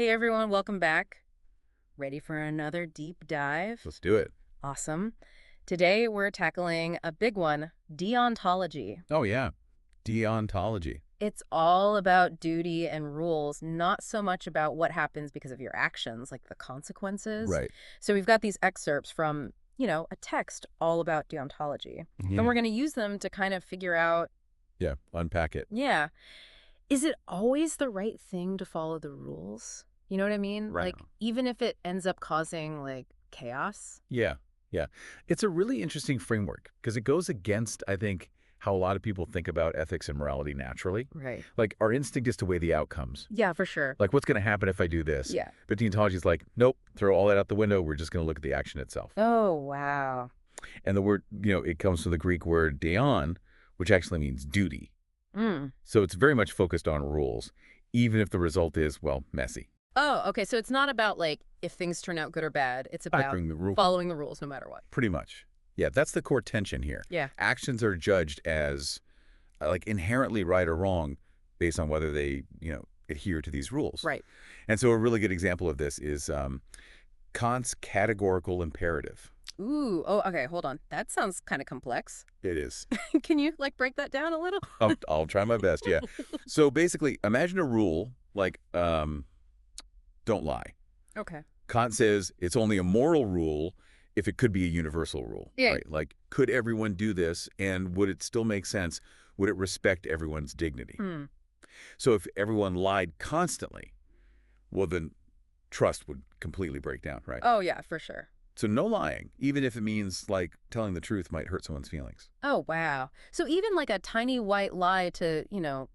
Hey everyone, welcome back. Ready for another deep dive? Let's do it. Awesome. Today we're tackling a big one, deontology. Oh, yeah. Deontology. It's all about duty and rules, not so much about what happens because of your actions, like the consequences. Right. So we've got these excerpts from, a text all about deontology. And Yeah. we're going to use them to kind of figure out, Yeah. Unpack it. yeah, is it always the right thing to follow the rules? You know what I mean? Right Like, on. even if it ends up causing, like, chaos? Yeah. Yeah. It's a really interesting framework because it goes against, I think, how a lot of people think about ethics and morality naturally. Right. Like, our instinct is to weigh the outcomes. Yeah, for sure. Like, what's going to happen if I do this? Yeah. But deontology is like, nope, throw all that out the window. We're just going to look at the action itself. Oh, wow. And the word, it comes from the Greek word deon, which actually means duty. Mm. So it's very much focused on rules, even if the result is, well, messy. Oh, okay. So it's not about, like, if things turn out good or bad. It's about Factoring the rule. following the rules no matter what. Pretty much. Yeah, that's the core tension here. Yeah. Actions are judged as like inherently right or wrong based on whether they, adhere to these rules. Right. And so a really good example of this is Kant's categorical imperative. Ooh. Oh, okay. Hold on. That sounds kind of complex. It is. Can you, like, break that down a little? I'll try my best, yeah. So basically, imagine a rule like don't lie. Okay. Kant says it's only a moral rule if it could be a universal rule, Yeah. right? Like, could everyone do this, and would it still make sense? Would it respect everyone's dignity? Hmm. So if everyone lied constantly, well, then trust would completely break down, right? Oh, yeah, for sure. So no lying, even if it means, like, telling the truth might hurt someone's feelings. Oh, wow. So even, like, a tiny white lie to,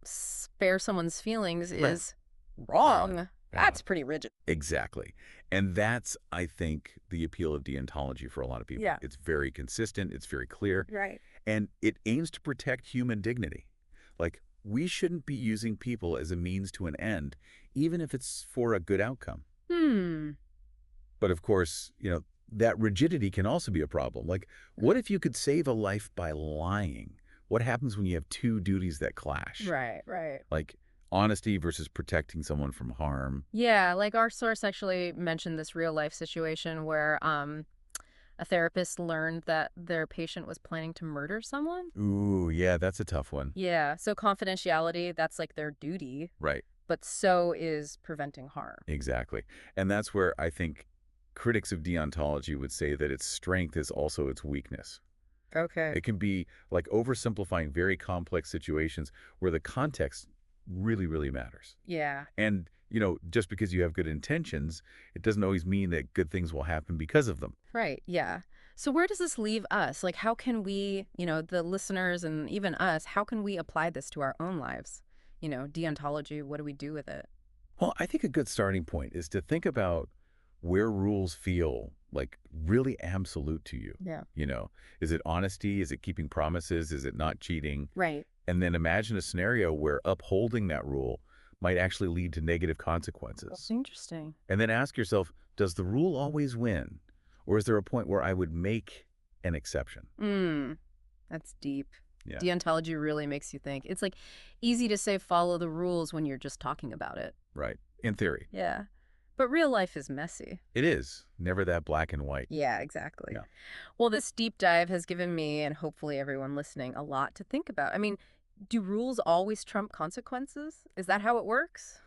spare someone's feelings Right. is wrong. Yeah. That's pretty rigid. Exactly. And that's, I think, the appeal of deontology for a lot of people. Yeah. It's very consistent. It's very clear. Right. And it aims to protect human dignity. Like, we shouldn't be using people as a means to an end, even if it's for a good outcome. Hmm. But of course, that rigidity can also be a problem. Like, what if you could save a life by lying? What happens when you have two duties that clash? Right, right. Like, honesty versus protecting someone from harm. Yeah, like our source actually mentioned this real life situation where a therapist learned that their patient was planning to murder someone. Ooh, yeah, that's a tough one. Yeah, so confidentiality, that's like their duty, Right, but so is preventing harm. exactly. And that's where I think critics of deontology would say that its strength is also its weakness. Okay. It can be like oversimplifying very complex situations where the context really, really matters. Yeah. And, just because you have good intentions, it doesn't always mean that good things will happen because of them. Right, yeah. So where does this leave us? Like, how can we, the listeners and even us, how can we apply this to our own lives? Deontology, what do we do with it? Well, I think a good starting point is to think about where rules feel like really absolute to you. Yeah. Is it honesty? Is it keeping promises? Is it not cheating? Right. And then imagine a scenario where upholding that rule might actually lead to negative That's consequences. interesting. And then ask yourself, does the rule always win? Or is there a point where I would make an exception? That's deep. Yeah. Deontology really makes you think. It's like easy to say follow the rules when you're just talking about it. Right. In theory. Yeah. But real life is messy. It is. Never that black and white. Yeah, exactly. Yeah. Well, this deep dive has given me, and hopefully everyone listening, a lot to think about. I mean, do rules always trump consequences? Is that how it works?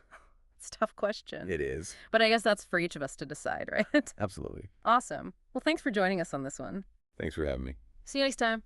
It's a tough question. It is. But I guess that's for each of us to decide, right? Absolutely. Awesome. Well, thanks for joining us on this one. Thanks for having me. See you next time.